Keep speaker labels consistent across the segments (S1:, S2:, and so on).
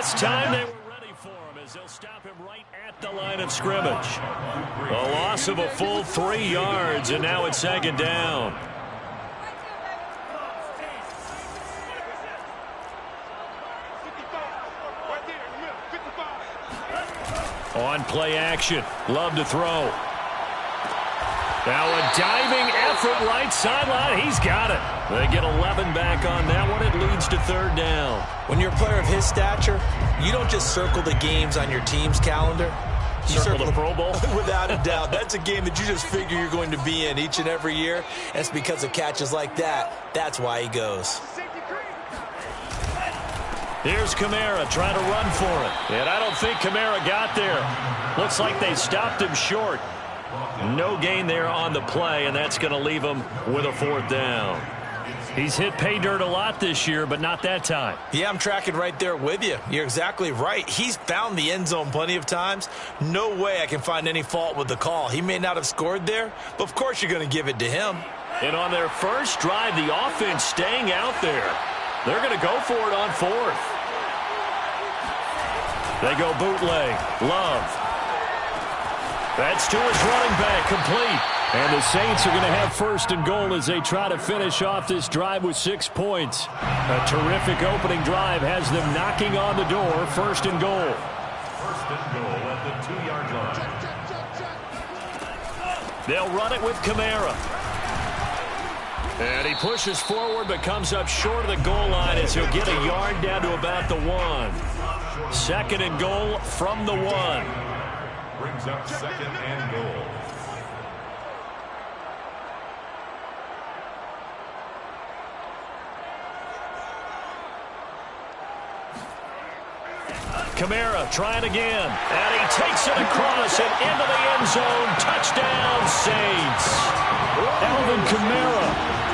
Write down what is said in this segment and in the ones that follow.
S1: This time they were ready for him as they'll stop him right at the line of scrimmage. A loss of a full 3 yards, and now it's second down. On play action. Love to throw. Now a diving effort right sideline. He's got it. They get 11 back on that one. It leads to third down.
S2: When you're a player of his stature, you don't just circle the games on your team's calendar. You
S1: circle the Pro Bowl?
S2: Without a doubt. That's a game that you just figure you're going to be in each and every year. And it's because of catches like that. That's why he goes.
S1: Here's Kamara trying to run for it. And I don't think Kamara got there. Looks like they stopped him short. No gain there on the play, and that's going to leave him with a fourth down. He's hit pay dirt a lot this year, but not that time.
S2: Yeah, I'm tracking right there with you. You're exactly right. He's found the end zone plenty of times. No way I can find any fault with the call. He may not have scored there, but of course you're going to give it to him.
S1: And on their first drive, the offense staying out there. They're going to go for it on fourth. They go bootleg. Love. That's to his running back, complete. And the Saints are going to have first and goal as they try to finish off this drive with 6 points. A terrific opening drive has them knocking on the door. First and goal.
S3: First and goal at the 2-yard line.
S1: They'll run it with Kamara. And he pushes forward but comes up short of the goal line as he'll get a yard down to about the 1. Second and goal from the 1.
S3: Brings up second and goal.
S1: Kamara trying again. And he takes it across and into the end zone. Touchdown, Saints. Alvin Kamara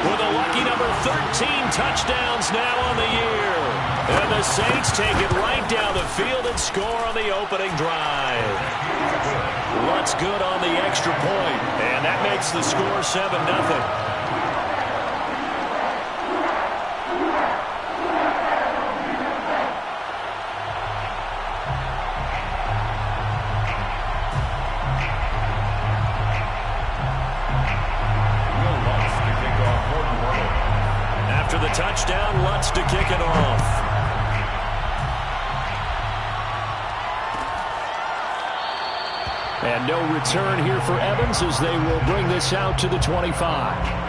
S1: with a lucky number 13 touchdowns now on the year. And the Saints take it right down the field and score on the opening drive. What's good on the extra point? And that makes the score 7-0. After the touchdown, Lutz to kick it off. And no return here for Evans as they will bring this out to the 25.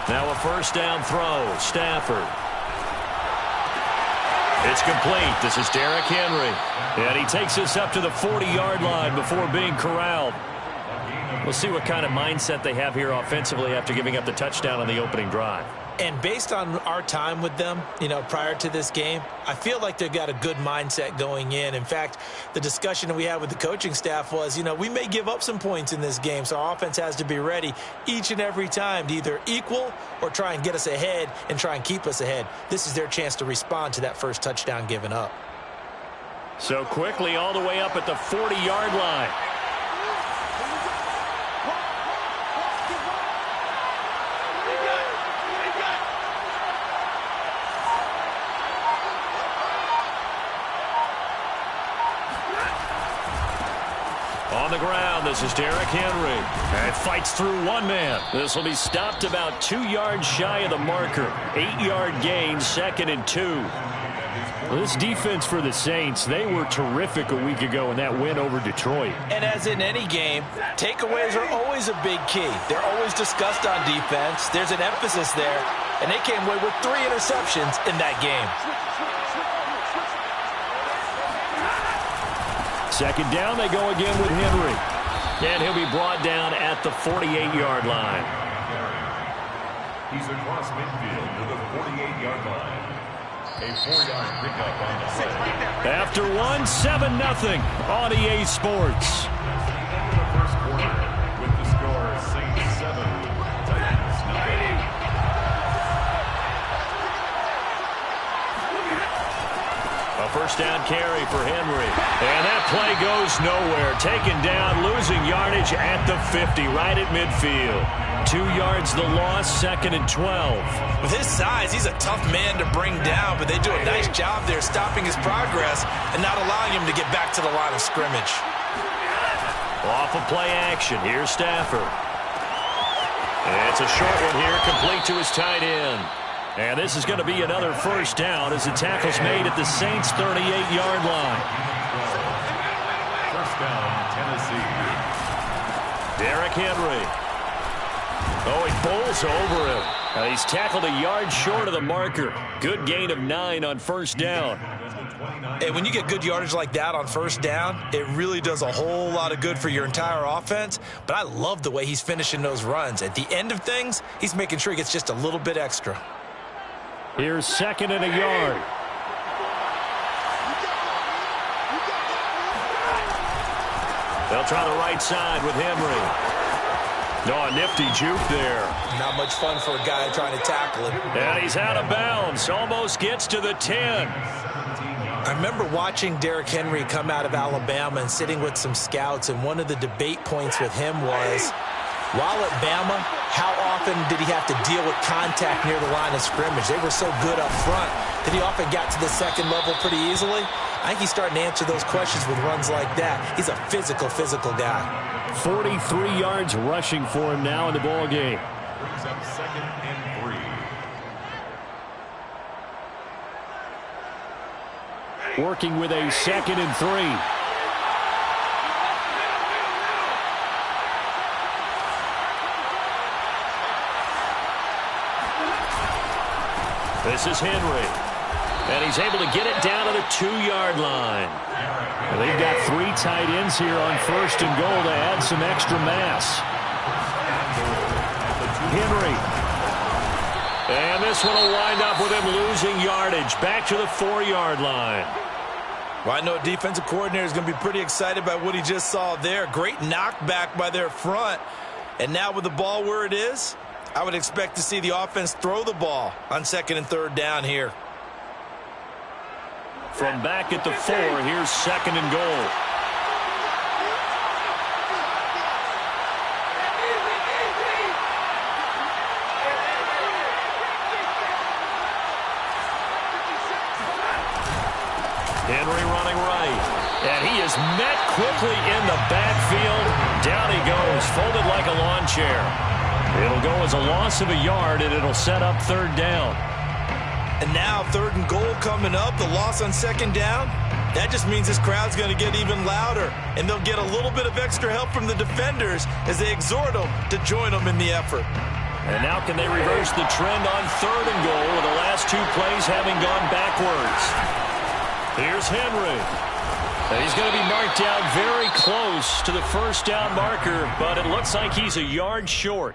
S1: Now a first down throw. Stafford. It's complete. This is Derrick Henry. And he takes us up to the 40-yard line before being corralled. We'll see what kind of mindset they have here offensively after giving up the touchdown on the opening drive.
S2: And based on our time with them, prior to this game, I feel like they've got a good mindset going in. In fact, the discussion that we had with the coaching staff was, we may give up some points in this game, so our offense has to be ready each and every time to either equal or try and get us ahead and try and keep us ahead. This is their chance to respond to that first touchdown given up.
S1: So quickly all the way up at the 40-yard line. On the ground, this is Derrick Henry. And fights through one man. This will be stopped about 2 yards shy of the marker. 8-yard gain, 2nd and 2. Well, this defense for the Saints, they were terrific a week ago in that win over Detroit.
S2: And as in any game, takeaways are always a big key. They're always discussed on defense. There's an emphasis there. And they came away with 3 interceptions in that game.
S1: Second down, they go again with Henry. And he'll be brought down at the 48-yard line.
S3: He's across midfield. to the 48-yard line. A 4-yard pickup on the play.
S1: After one, 7-0 on EA Sports.
S3: End of the first quarter with the score Saints 7, Titans 9.
S1: A first down carry for Henry. And that play goes nowhere. Taken down, losing yardage at the 50, right at midfield. 2 yards the loss, 2nd and 12.
S2: With his size, he's a tough man to bring down, but they do a nice job there stopping his progress and not allowing him to get back to the line of scrimmage.
S1: Off of play action. Here's Stafford. And it's a short one here, complete to his tight end. And this is going to be another first down as the tackle's made at the Saints' 38-yard line.
S3: First down, Tennessee.
S1: Derrick Henry. Oh, he bowls over him. He's tackled a yard short of the marker. Good gain of 9 on first down.
S2: And when you get good yardage like that on first down, it really does a whole lot of good for your entire offense. But I love the way he's finishing those runs. At the end of things, he's making sure he gets just a little bit extra.
S1: Here's 2nd and a yard. They'll try the right side with Henry. Oh, a nifty juke there.
S2: Not much fun for a guy trying to tackle him.
S1: And he's out of bounds. Almost gets to the 10.
S2: I remember watching Derrick Henry come out of Alabama and sitting with some scouts, and one of the debate points with him was, while at Bama, how often did he have to deal with contact near the line of scrimmage? They were so good up front that he often got to the second level pretty easily. I think he's starting to answer those questions with runs like that. He's a physical guy.
S1: 43 yards rushing for him now in the ball game.
S3: Brings up 2nd and 3.
S1: Working with a 2nd and 3. This is Henry. And he's able to get it down to the 2-yard line. And they've got 3 tight ends here on 1st and goal to add some extra mass. Henry. And this one will wind up with him losing yardage. Back to the 4-yard line.
S2: Well, I know a defensive coordinator is going to be pretty excited by what he just saw there. Great knockback by their front. And now with the ball where it is, I would expect to see the offense throw the ball on 2nd and 3rd down here.
S1: From back at the 4, here's 2nd and goal. Henry running right. And he is met quickly in the backfield. Down he goes, folded like a lawn chair. It'll go as a loss of a yard, and it'll set up 3rd down.
S2: And now 3rd and goal coming up, the loss on 2nd down. That just means this crowd's going to get even louder, and they'll get a little bit of extra help from the defenders as they exhort them to join them in the effort.
S1: And now can they reverse the trend on 3rd and goal with the last 2 plays having gone backwards? Here's Henry. And he's going to be marked down very close to the first down marker, but it looks like he's a yard short.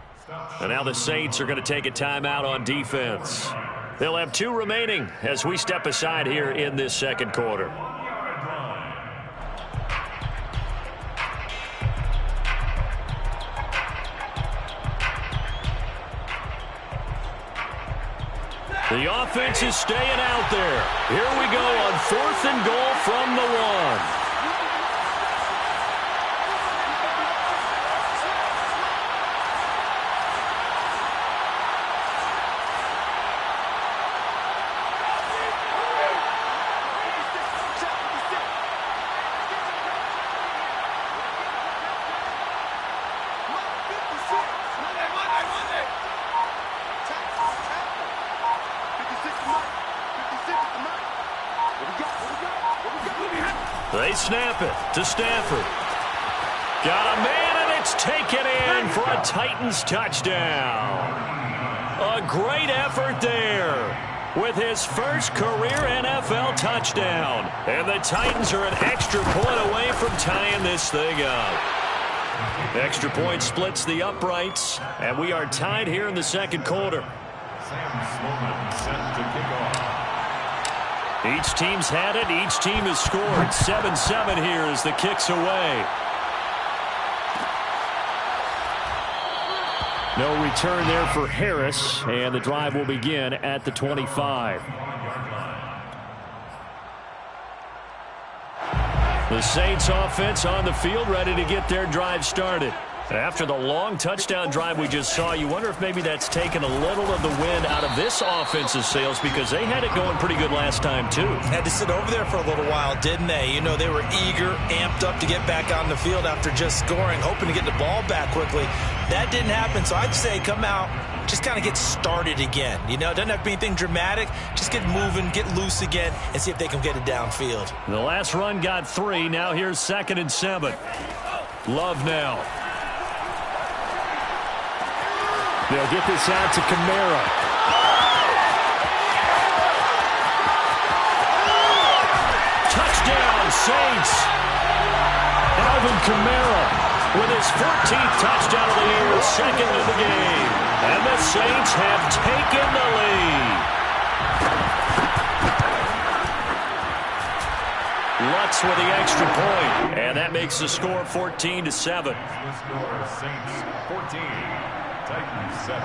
S1: And now the Saints are going to take a timeout on defense. They'll have 2 remaining as we step aside here in this 2nd quarter. The offense is staying out there. Here we go on 4th and goal from the 1. They snap it to Stafford. Got a man, and it's taken in for a Titans touchdown. A great effort there with his first career NFL touchdown. And the Titans are an extra point away from tying this thing up. Extra point splits the uprights, and we are tied here in the 2nd quarter.
S3: Set to kick off.
S1: Each team's had it. Each team has scored. 7-7 here as the kick's away. No return there for Harris, and the drive will begin at the 25. The Saints offense on the field, ready to get their drive started. After the long touchdown drive we just saw, you wonder if maybe that's taken a little of the wind out of this offense's sails, because they had it going pretty good last time, too.
S2: Had to sit over there for a little while, didn't they? You know, they were eager, amped up to get back on the field after just scoring, hoping to get the ball back quickly. That didn't happen, so I'd say come out, just kind of get started again. You know, it doesn't have to be anything dramatic. Just get moving, get loose again, and see if they can get it downfield.
S1: The last run got 3. Now here's 2nd and 7. Love now. They'll get this out to Kamara. Touchdown, Saints. Alvin Kamara with his 14th touchdown of the year, 2nd of the game. And the Saints have taken the lead. Lutz with the extra point, and that makes the score 14-7.
S3: The score, Saints 14, Titans 7.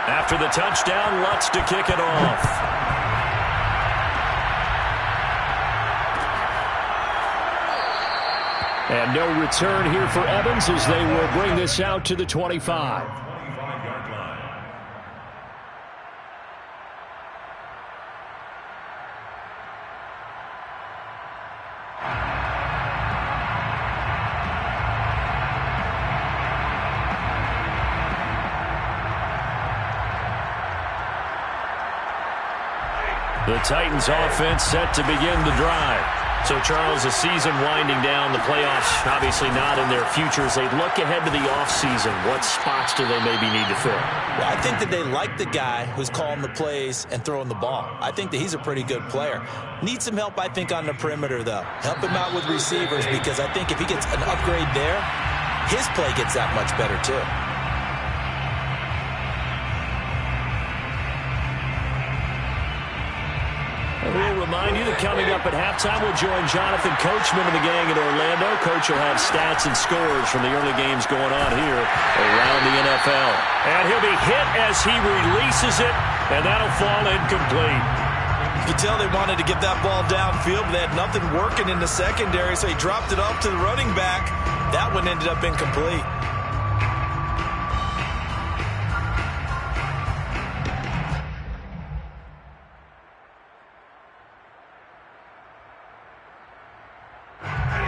S1: After the touchdown, Lutz to kick it off. And no return here for Evans as they will bring this out to the 25.
S3: 25-yard line.
S1: The Titans offense set to begin the drive. So, Charles, the season winding down, the playoffs obviously not in their futures. They look ahead to the offseason. What spots do they maybe need to fill?
S2: Well, I think that they like the guy who's calling the plays and throwing the ball. I think that he's a pretty good player. Needs some help, I think, on the perimeter, though. Help him out with receivers, because I think if he gets an upgrade there, his play gets that much better, too.
S1: We'll remind you that coming up at halftime, we'll join Jonathan Coachman and the gang in Orlando. Coach will have stats and scores from the early games going on here around the NFL. And he'll be hit as he releases it, and that'll fall incomplete.
S2: You could tell they wanted to get that ball downfield, but they had nothing working in the secondary, so he dropped it off to the running back. That one ended up incomplete.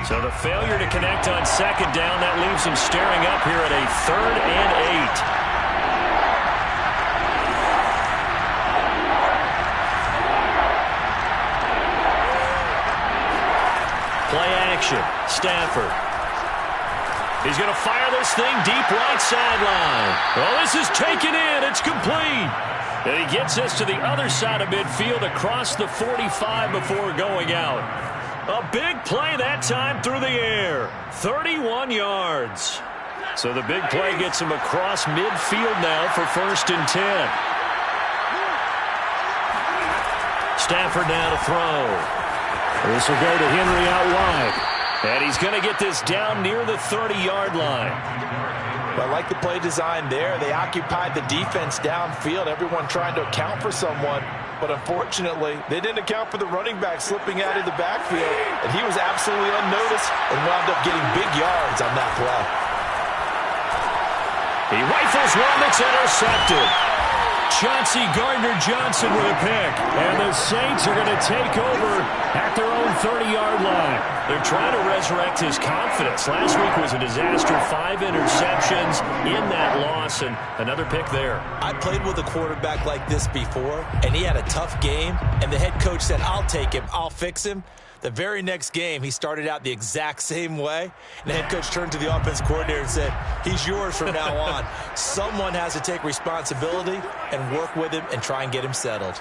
S1: So the failure to connect on 2nd down, that leaves them staring up here at a 3rd and 8. Play action. Stafford. He's going to fire this thing deep right sideline. Well, this is taken in. It's complete. And he gets this to the other side of midfield across the 45 before going out. A big play that time through the air. 31 yards. So the big play gets him across midfield now for 1st and 10. Stafford now to throw. This will go to Henry out wide. And he's going to get this down near the 30-yard line.
S2: Well, I like the play design there. They occupied the defense downfield, everyone trying to account for someone. But unfortunately, they didn't account for the running back slipping out of the backfield, and he was absolutely unnoticed and wound up getting big yards on that play.
S1: He rifles one that's intercepted. Chauncey Gardner-Johnson with a pick. And the Saints are going to take over at their own 30-yard line. They're trying to resurrect his confidence. Last week was a disaster. 5 interceptions in that loss, and another pick there.
S2: I played with a quarterback like this before, and he had a tough game, and the head coach said, I'll take him, I'll fix him. The very next game, he started out the exact same way, and the head coach turned to the offense coordinator and said, he's yours from now on. Someone has to take responsibility and work with him and try and get him settled.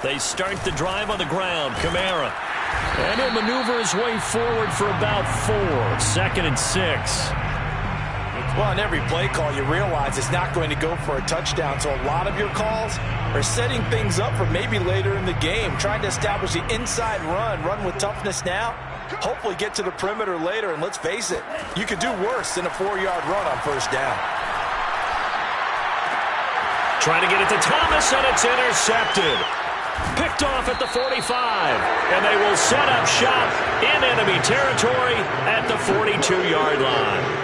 S1: They start the drive on the ground. Kamara. And he'll maneuver his way forward for about 4. 2nd and 6.
S2: Well, on every play call, you realize it's not going to go for a touchdown, so a lot of your calls are setting things up for maybe later in the game, trying to establish the inside run with toughness now, hopefully get to the perimeter later, and let's face it, you could do worse than a 4-yard run on first down.
S1: Trying to get it to Thomas, and it's intercepted. Picked off at the 45, and they will set up shop in enemy territory at the 42-yard line.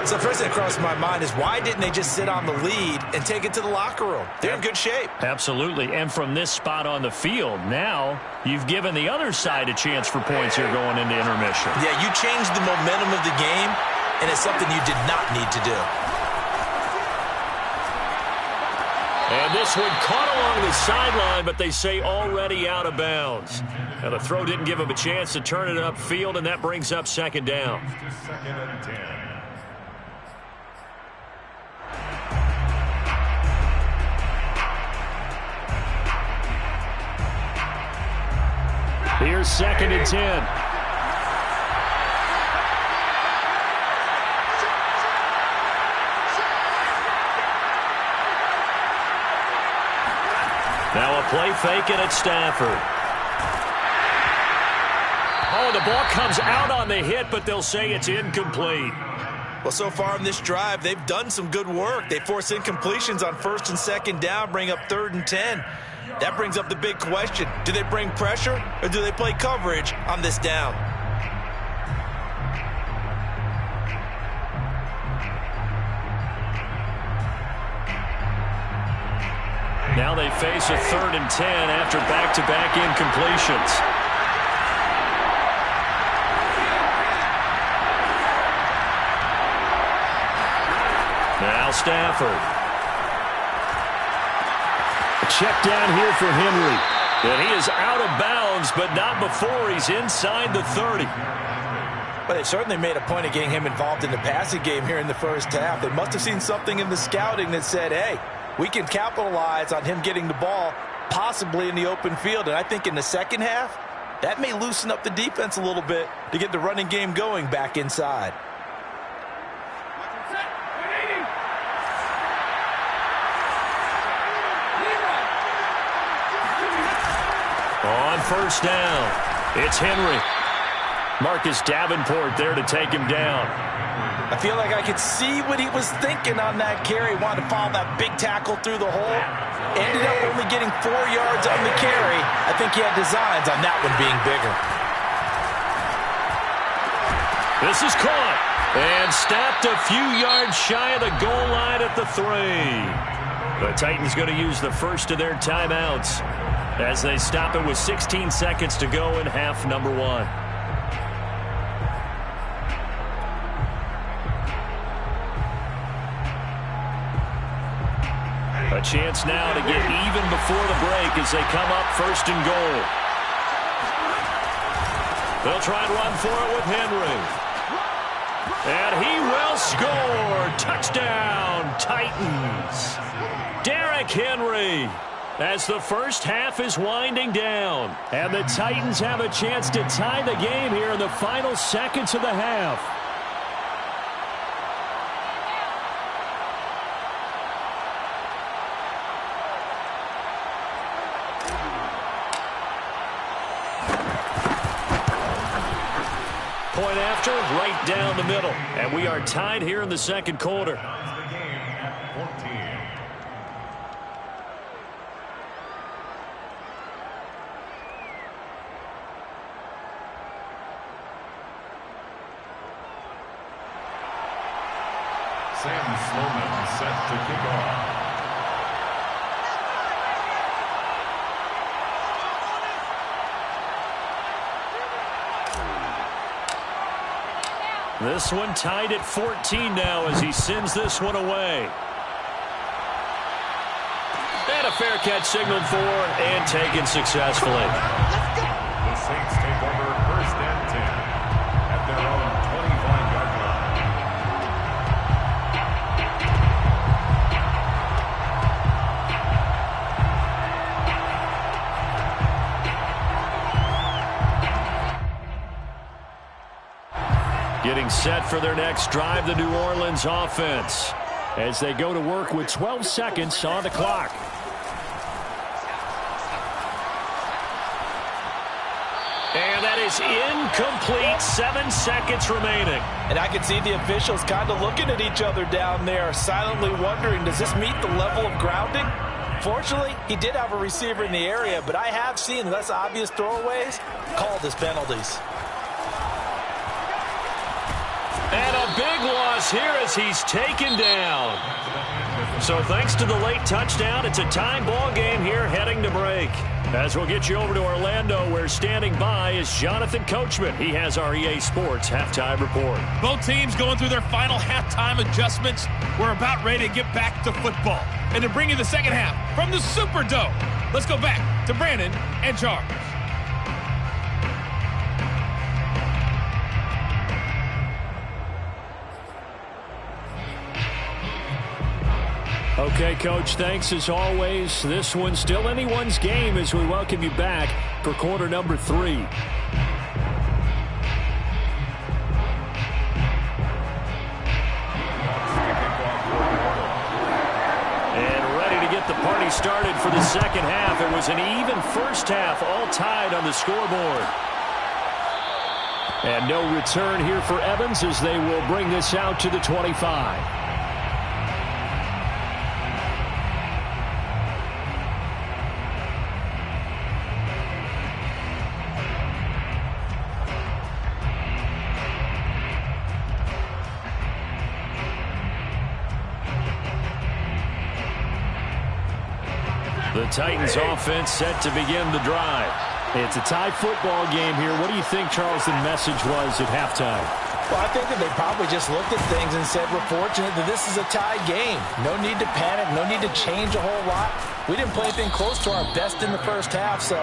S2: So first thing that crossed my mind is why didn't they just sit on the lead and take it to the locker room? They're in good shape.
S1: Absolutely, and from this spot on the field, now you've given the other side a chance for points here going into intermission.
S2: Yeah, you changed the momentum of the game, and it's something you did not need to do.
S1: And this one caught along the sideline, but they say already out of bounds. Now the throw didn't give him a chance to turn it upfield, and that brings up 2nd down.
S3: 2nd and 10.
S1: Here's 2nd and 10. Now a play fake, and it's Stafford. Oh, the ball comes out on the hit, but they'll say it's incomplete.
S2: Well, so far in this drive, they've done some good work. They force incompletions on 1st and 2nd down, bring up 3rd and 10. That brings up the big question. Do they bring pressure, or do they play coverage on this down?
S1: Now they face a 3rd and 10 after back-to-back incompletions. Now Stafford. Check down here for Henry. And he is out of bounds, but not before he's inside the 30.
S2: But they certainly made a point of getting him involved in the passing game here in the first half. They must have seen something in the scouting that said, hey, we can capitalize on him getting the ball possibly in the open field. And I think in the second half, that may loosen up the defense a little bit to get the running game going back inside.
S1: On first down, it's Henry. Marcus Davenport there to take him down.
S2: I feel like I could see what he was thinking on that carry. Wanted to follow that big tackle through the hole. Ended up only getting 4 yards on the carry. I think he had designs on that one being bigger.
S1: This is caught and stopped a few yards shy of the goal line at the 3. The Titans going to use the first of their timeouts as they stop it with 16 seconds to go in half number 1. A chance now to get even before the break as they come up 1st and goal. They'll try and run for it with Henry. And he will score. Touchdown, Titans. Derrick Henry, as the first half is winding down. And the Titans have a chance to tie the game here in the final seconds of the half. Point after, right down the middle. And we are tied here in the second quarter.
S3: Sam Sloman set to kick off.
S1: This one tied at 14 now as he sends this one away. And a fair catch signaled for and taken successfully.
S3: The Saints
S1: Getting set for their next drive, the New Orleans offense, as they go to work with 12 seconds on the clock. And that is incomplete. 7 seconds remaining.
S2: And I can see the officials kind of looking at each other down there, silently wondering, does this meet the level of grounding? Fortunately, he did have a receiver in the area, but I have seen less obvious throwaways called as penalties.
S1: And a big loss here as he's taken down. So thanks to the late touchdown, it's a tie ball game here heading to break. As we'll get you over to Orlando, where standing by is Jonathan Coachman. He has our EA Sports halftime report.
S4: Both teams going through their final halftime adjustments. We're about ready to get back to football. And to bring you the second half from the Superdome, let's go back to Brandon and Charles.
S1: Okay, Coach, thanks as always. This one's still anyone's game as we welcome you back for quarter number 3. And ready to get the party started for the second half. It was an even first half, all tied on the scoreboard. And no return here for Evans as they will bring this out to the 25. The Titans offense set to begin the drive. It's a tie football game here. What do you think, Charles, the message was at halftime?
S2: Well, I think that they probably just looked at things and said, we're fortunate that this is a tie game. No need to panic, no need to change a whole lot. We didn't play anything close to our best in the first half, so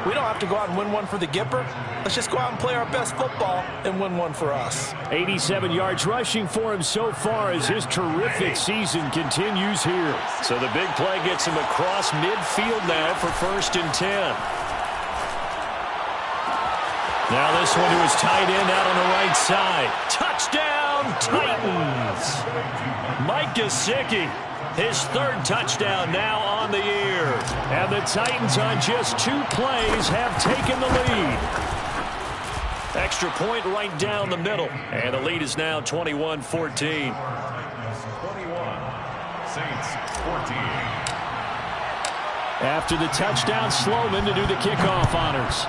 S2: we don't have to go out and win one for the Gipper. Let's just go out and play our best football and win one for us.
S1: 87 yards rushing for him so far as his terrific season continues here. So the big play gets him across midfield now for 1st and 10. Now this one to his tight end out on the right side. Touchdown, Titans! Mike Gesicki, his 3rd touchdown now on the year. And the Titans on just 2 plays have taken the lead. Extra point right down the middle. And the lead is now 21-14.
S3: 21, Saints 14.
S1: After the touchdown, Sloman to do the kickoff honors.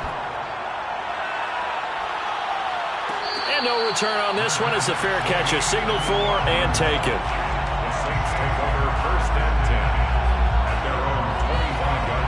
S1: No return on this one as the fair catch is signaled for and taken.
S3: The Saints take over 1st and 10 at their own 25-yard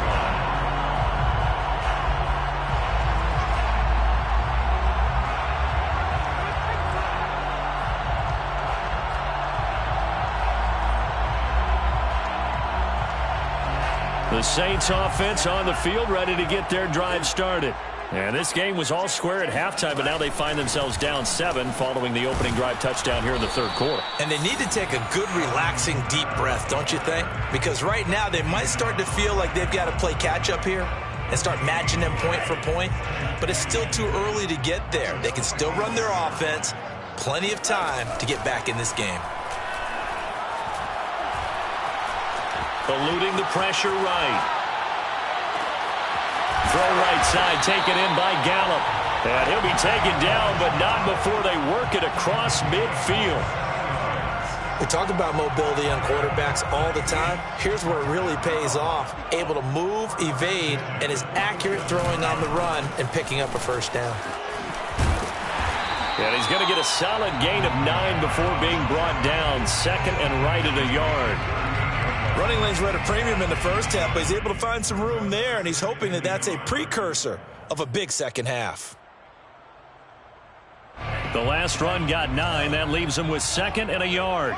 S3: line.
S1: The Saints offense on the field ready to get their drive started. And this game was all square at halftime, but now they find themselves down 7 following the opening drive touchdown here in the 3rd quarter.
S2: And they need to take a good, relaxing, deep breath, don't you think? Because right now they might start to feel like they've got to play catch-up here and start matching them point for point. But it's still too early to get there. They can still run their offense. Plenty of time to get back in this game.
S1: Eluding the pressure right. Throw right side, taken in by Gallup. And he'll be taken down, but not before they work it across midfield.
S2: We talk about mobility on quarterbacks all the time. Here's where it really pays off. Able to move, evade, and is accurate throwing on the run and picking up a 1st down.
S1: And he's going to get a solid gain of 9 before being brought down. 2nd and right at a yard.
S2: Running lanes were at a premium in the first half, but he's able to find some room there, and he's hoping that that's a precursor of a big second half.
S1: The last run got 9. That leaves him with 2nd and a yard.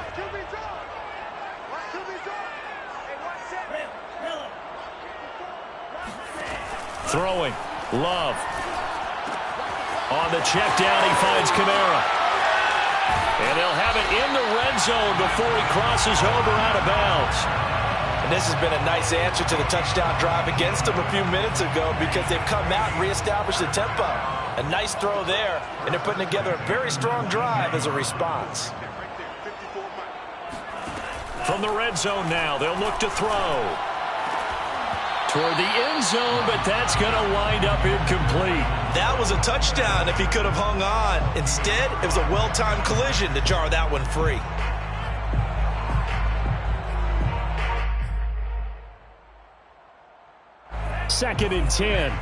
S1: Throwing. Love. On the check down, he finds Kamara. And they'll have it in the red zone before he crosses over out of bounds.
S2: And this has been a nice answer to the touchdown drive against them a few minutes ago because they've come out and reestablished the tempo. A nice throw there, and they're putting together a very strong drive as a response.
S1: From the red zone now, they'll look to throw. Toward the end zone, but that's going to wind up incomplete.
S2: That was a touchdown if he could have hung on. Instead, it was a well-timed collision to jar that one free.
S1: Second and 10.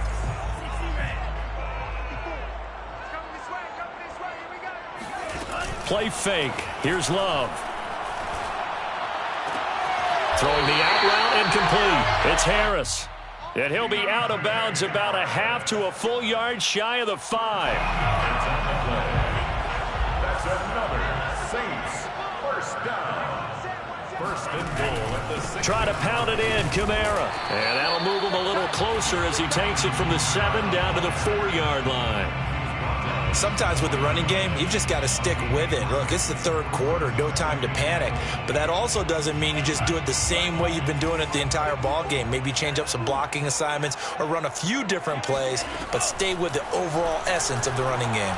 S1: Play fake. Here's Love. Throwing the out route incomplete. It's Harris. And he'll be out of bounds about a half to a full yard shy of the 5.
S3: That's another Saints first down. First and goal at the 6.
S1: Try to pound it in, Kamara. And that'll move him a little closer as he takes it from the 7 down to the 4-yard line.
S2: Sometimes with the running game, you've just got to stick with it. Look, it's the third quarter, no time to panic. But that also doesn't mean you just do it the same way you've been doing it the entire ball game. Maybe change up some blocking assignments or run a few different plays, but stay with the overall essence of the running game.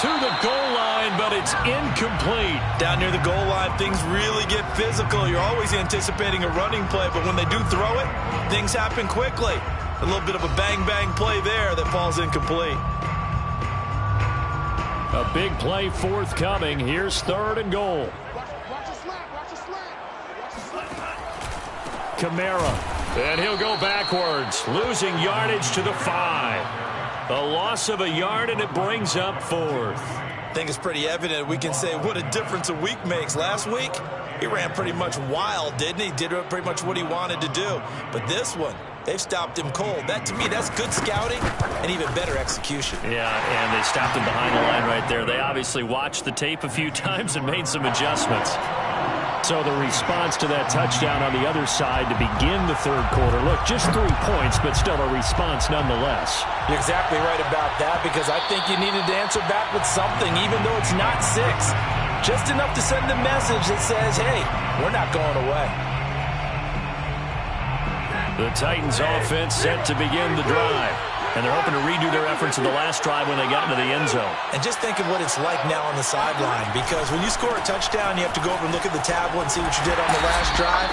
S1: To the goal line, but it's incomplete.
S2: Down near the goal line, things really get physical. You're always anticipating a running play, but when they do throw it, things happen quickly. A little bit of a bang-bang play there that falls incomplete.
S1: A big play forthcoming. Here's third and goal. Kamara. And he'll go backwards, losing yardage to the 5. A loss of a yard, and it brings up fourth.
S2: I think it's pretty evident. We can say what a difference a week makes. Last week, he ran pretty much wild, didn't he? Did pretty much what he wanted to do. But this one, they've stopped him cold. That, to me, that's good scouting and even better execution.
S1: Yeah, and they stopped him behind the line right there. They obviously watched the tape a few times and made some adjustments. So the response to that touchdown on the other side to begin the third quarter. Look, just 3 points, but still a response nonetheless.
S2: You're exactly right about that, because I think you needed to answer back with something, even though it's not 6. Just enough to send a message that says, hey, we're not going away.
S1: The Titans offense set to begin the drive. And they're hoping to redo their efforts in the last drive when they got into the end zone.
S2: And just think of what it's like now on the sideline, because when you score a touchdown, you have to go over and look at the tablet and see what you did on the last drive.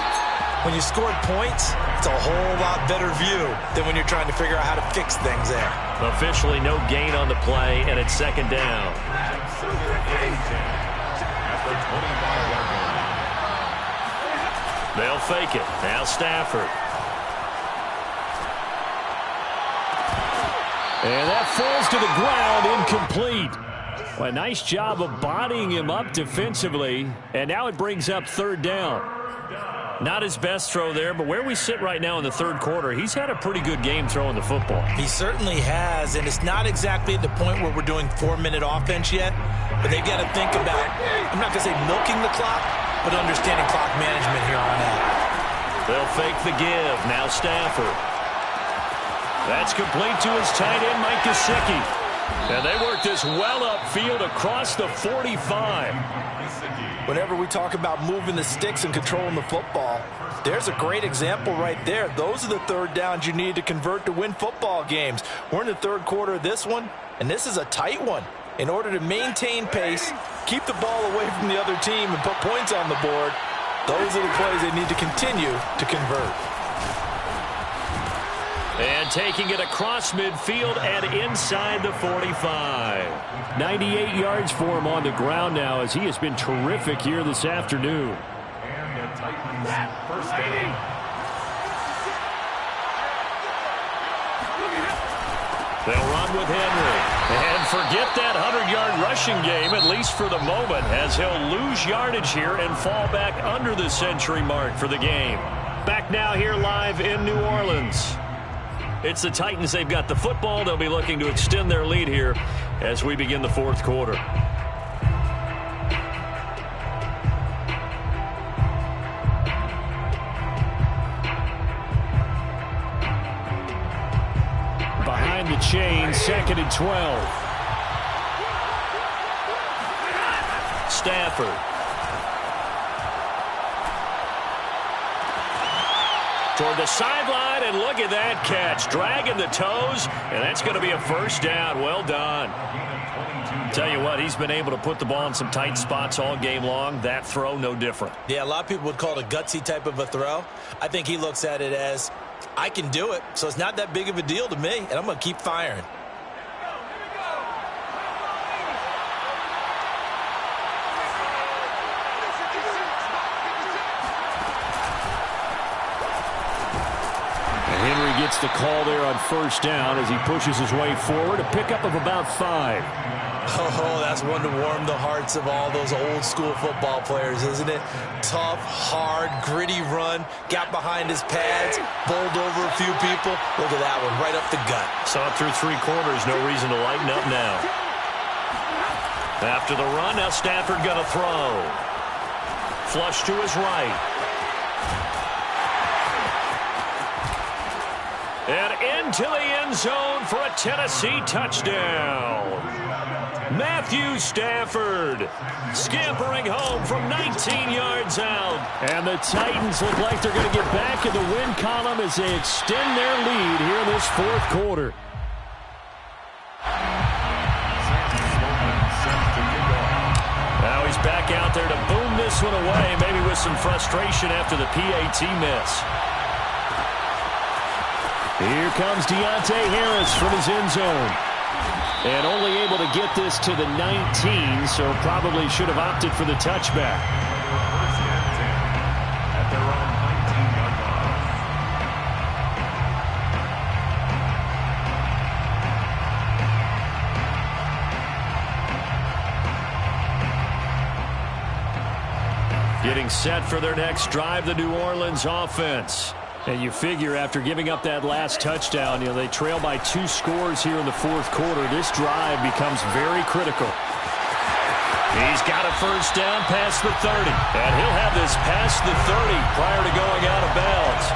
S2: When you scored points, it's a whole lot better view than when you're trying to figure out how to fix things there.
S1: Officially no gain on the play, and it's second down. They'll fake it. Now Stafford. And that falls to the ground, incomplete. Well, a nice job of bodying him up defensively, and now it brings up third down. Not his best throw there, but where we sit right now in the third quarter, he's had a pretty good game throwing the football.
S2: He certainly has, and it's not exactly at the point where we're doing 4-minute offense yet, but they've got to think about, I'm not going to say milking the clock, but understanding clock management here on out.
S1: They'll fake the give. Now Stafford. That's complete to his tight end, Mike Gesicki. And they work this well upfield across the 45.
S2: Whenever we talk about moving the sticks and controlling the football, there's a great example right there. Those are the third downs you need to convert to win football games. We're in the third quarter of this one, and this is a tight one. In order to maintain pace, keep the ball away from the other team, and put points on the board, those are the plays they need to continue to convert.
S1: And taking it across midfield and inside the 45. 98 yards for him on the ground now, as he has been terrific here this afternoon.
S3: And the Titans first down.
S1: They'll run with Henry. And forget that 100-yard rushing game, at least for the moment, as he'll lose yardage here and fall back under the century mark for the game. Back now here live in New Orleans. It's the Titans. They've got the football. They'll be looking to extend their lead here as we begin the fourth quarter. Behind the chain, second and 12. Stafford. Toward the sideline. right, and look at that catch. Dragging the toes, and that's going to be a first down. Well done. Tell you what, he's been able to put the ball in some tight spots all game long. That throw, no different.
S2: Yeah, a lot of people would call it a gutsy type of a throw. I think he looks at it as, I can do it, so it's not that big of a deal to me, and I'm going to keep firing.
S1: Henry gets the call there on first down as he pushes his way forward. A pickup of about 5.
S2: Oh, that's one to warm the hearts of all those old school football players, isn't it? Tough, hard, gritty run. Got behind his pads, bowled over a few people. Look at that one, right up the gut.
S1: Saw it through 3 quarters. No reason to lighten up now. After the run, now Stafford going to throw. Flush to his right. And into the end zone for a Tennessee touchdown. Matthew Stafford scampering home from 19 yards out. And the Titans look like they're going to get back in the win column as they extend their lead here in this 4th quarter. Now he's back out there to boom this one away, maybe with some frustration after the PAT miss. Here comes Deontay Harris from his end zone. And only able to get this to the 19, so probably should have opted for the touchback.
S3: First and 10 at their own 19-yard line.
S1: Getting set for their next drive, the New Orleans offense. And you figure after giving up that last touchdown, they trail by 2 scores here in the 4th quarter. This drive becomes very critical. He's got a first down past the 30. And he'll have this past the 30 prior to going out of bounds.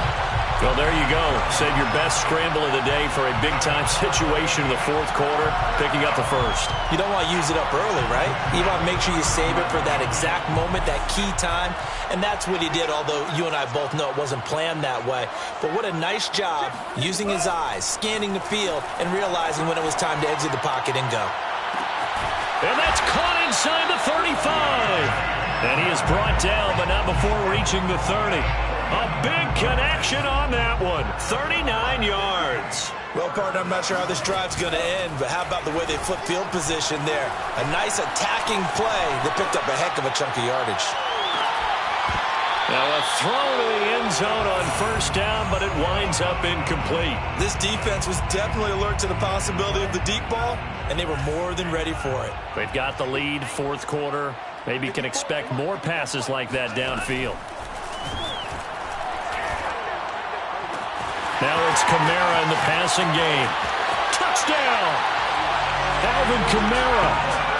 S1: Well, there you go. Save your best scramble of the day for a big-time situation in the 4th quarter, picking up the first.
S2: You don't want to use it up early, right? You want to make sure you save it for that exact moment, that key time. And that's what he did, although you and I both know it wasn't planned that way. But what a nice job using his eyes, scanning the field, and realizing when it was time to exit the pocket and go.
S1: And that's caught inside the 35. And he is brought down, but not before reaching the 30. A big connection on that one. 39 yards.
S2: Well, partner, I'm not sure how this drive's going to end, but how about the way they flip field position there? A nice attacking play that picked up a heck of a chunk of yardage.
S1: Now a throw to the end zone on first down, but it winds up incomplete.
S2: This defense was definitely alert to the possibility of the deep ball, and they were more than ready for it.
S1: They've got the lead, 4th quarter. Maybe can expect more passes like that downfield. Now it's Kamara in the passing game. Touchdown! Alvin Kamara,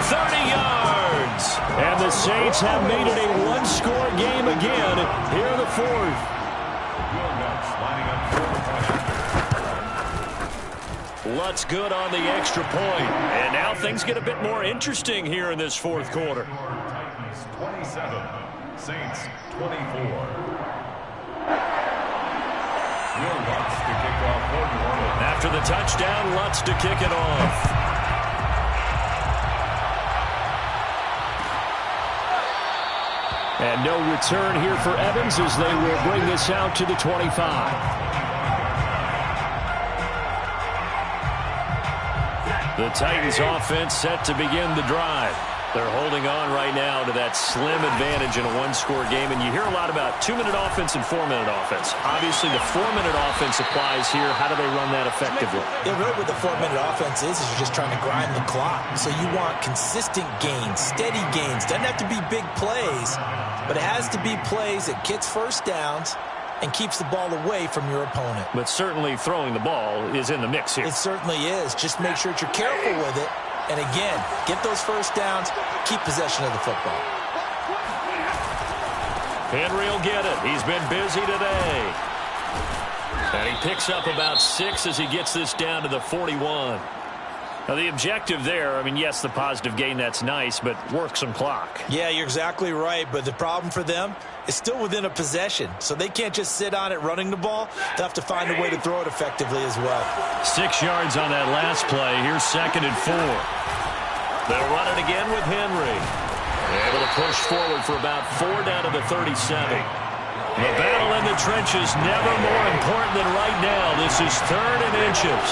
S1: 30 yards. And the Saints have made it a 1-score game again here in the 4th.
S3: Williams lining up for the point.
S1: Lutz good on the extra point. And now things get a bit more interesting here in this 4th quarter.
S3: Titans 27, Saints 24. Lutz to kick off for New Orleans.
S1: After the touchdown, Lutz to kick it off. And no return here for Evans as they will bring this out to the 25. The Titans offense set to begin the drive. They're holding on right now to that slim advantage in a 1-score game. And you hear a lot about 2-minute offense and 4-minute offense. Obviously, the 4-minute offense applies here. How do they run that effectively?
S2: Yeah, really what the 4-minute offense is you're just trying to grind the clock. So you want consistent gains, steady gains. Doesn't have to be big plays, but it has to be plays that gets first downs and keeps the ball away from your opponent.
S1: But certainly throwing the ball is in the mix here.
S2: It certainly is. Just make sure that you're careful with it. And again, get those first downs, keep possession of the football.
S1: Henry will get it. He's been busy today. And he picks up about 6 as he gets this down to the 41. Now, the objective there, I mean, yes, the positive gain, that's nice, but work some clock.
S2: Yeah, you're exactly right, but the problem for them is still within a possession, so they can't just sit on it running the ball. They'll have to find a way to throw it effectively as well.
S1: 6 yards on that last play. Here's 2nd and 4. They'll run it again with Henry. Able to push forward for about 4 down to the 37. The battle in the trenches never more important than right now. This is 3rd and inches.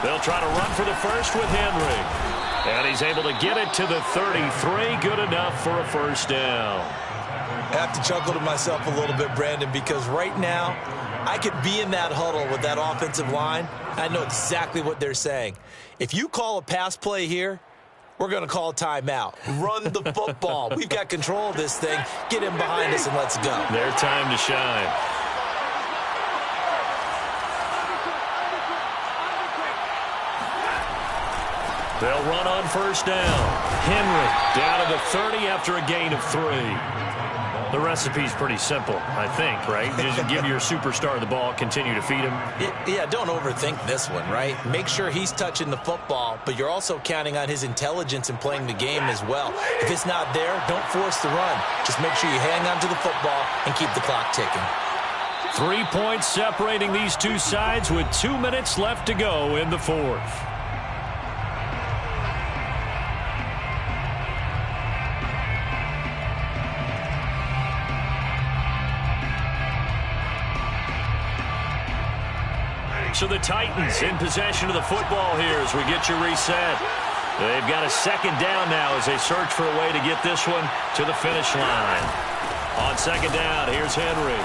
S1: They'll try to run for the first with Henry. And he's able to get it to the 33. Good enough for a first down.
S2: I have to chuckle to myself a little bit, Brandon, because right now I could be in that huddle with that offensive line. I know exactly what they're saying. If you call a pass play here, we're going to call a timeout. Run the football. We've got control of this thing. Get him behind us and let's go.
S1: Their time to shine. They'll run on first down. Henry down to the 30 after a gain of 3. The recipe's pretty simple, I think, right? Just give your superstar the ball, continue to feed him.
S2: Yeah, don't overthink this one, right? Make sure he's touching the football, but you're also counting on his intelligence in playing the game as well. If it's not there, don't force the run. Just make sure you hang on to the football and keep the clock ticking.
S1: 3 points separating these two sides with 2 minutes left to go in the 4th. So the Titans in possession of the football here as we get you reset. They've got a 2nd down now as they search for a way to get this one to the finish line. On 2nd down, here's Henry.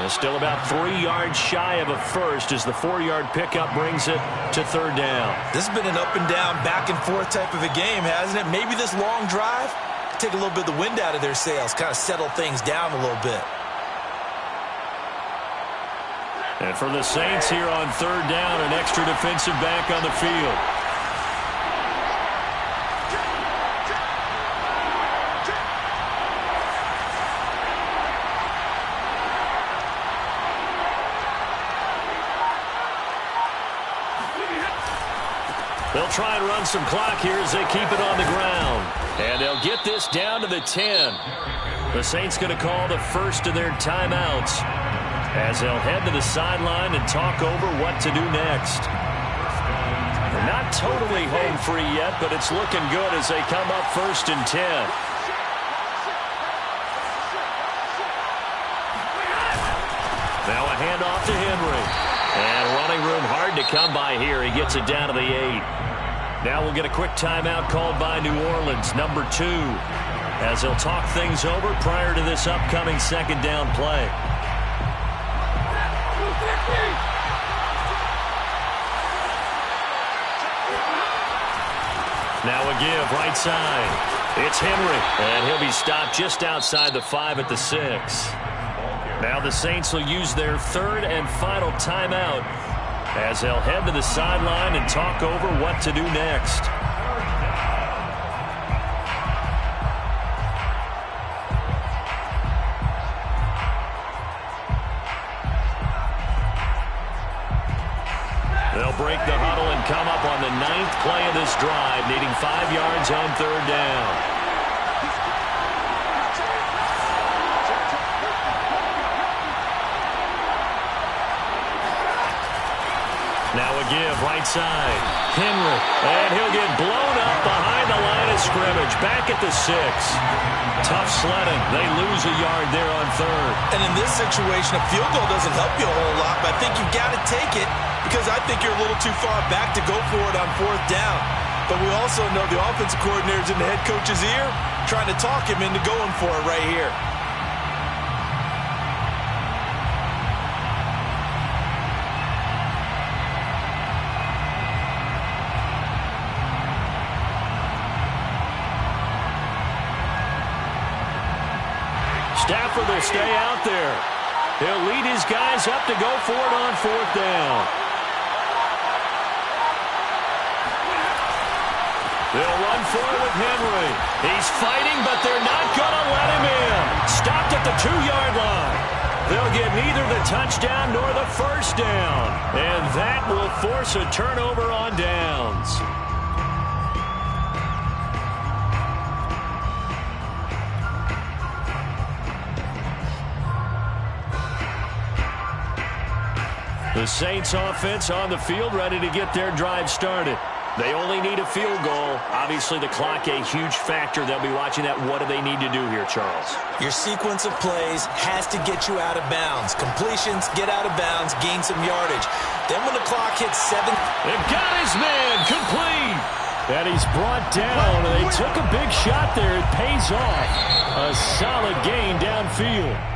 S1: And still about 3 yards shy of a first as the 4-yard pickup brings it to 3rd down.
S2: This has been an up and down, back and forth type of a game, hasn't it? Maybe this long drive take a little bit of the wind out of their sails, kind of settle things down a little bit.
S1: And for the Saints here on 3rd down, an extra defensive back on the field. They'll try and run some clock here as they keep it on the ground. And they'll get this down to the 10. The Saints going to call the first of their timeouts as they'll head to the sideline and talk over what to do next. They're not totally home free yet, but it's looking good as they come up 1st and 10. Now a handoff to Henry. And running room hard to come by here. He gets it down to the 8. Now we'll get a quick timeout called by New Orleans, number 2, as they'll talk things over prior to this upcoming 2nd down play. Now a give right side. It's Henry, and he'll be stopped just outside the 5 at the 6. Now the Saints will use their 3rd and final timeout as they'll head to the sideline and talk over what to do next. They'll break the huddle and come up on the 9th play of this drive, needing 5 yards on 3rd down. Now a give right side. Henry, and he'll get blown up behind the line of scrimmage, back at the 6. Tough sledding. They lose a yard there on 3rd.
S2: And in this situation, a field goal doesn't help you a whole lot, but I think you've got to take it because I think you're a little too far back to go for it on 4th down. But we also know the offensive coordinator's in the head coach's ear, trying to talk him into going for it right here.
S1: Stafford will stay out there. He'll lead his guys up to go for it on 4th down. They'll run for it with Henry. He's fighting, but they're not going to let him in. Stopped at the 2-yard line. They'll get neither the touchdown nor the first down. And that will force a turnover on downs. The Saints offense on the field, ready to get their drive started. They only need a field goal. Obviously, the clock a huge factor. They'll be watching that. What do they need to do here, Charles?
S2: Your sequence of plays has to get you out of bounds. Completions, get out of bounds, gain some yardage. Then when the clock hits 7...
S1: They've got his man complete. And he's brought down. They took a big shot there. It pays off. A solid gain downfield.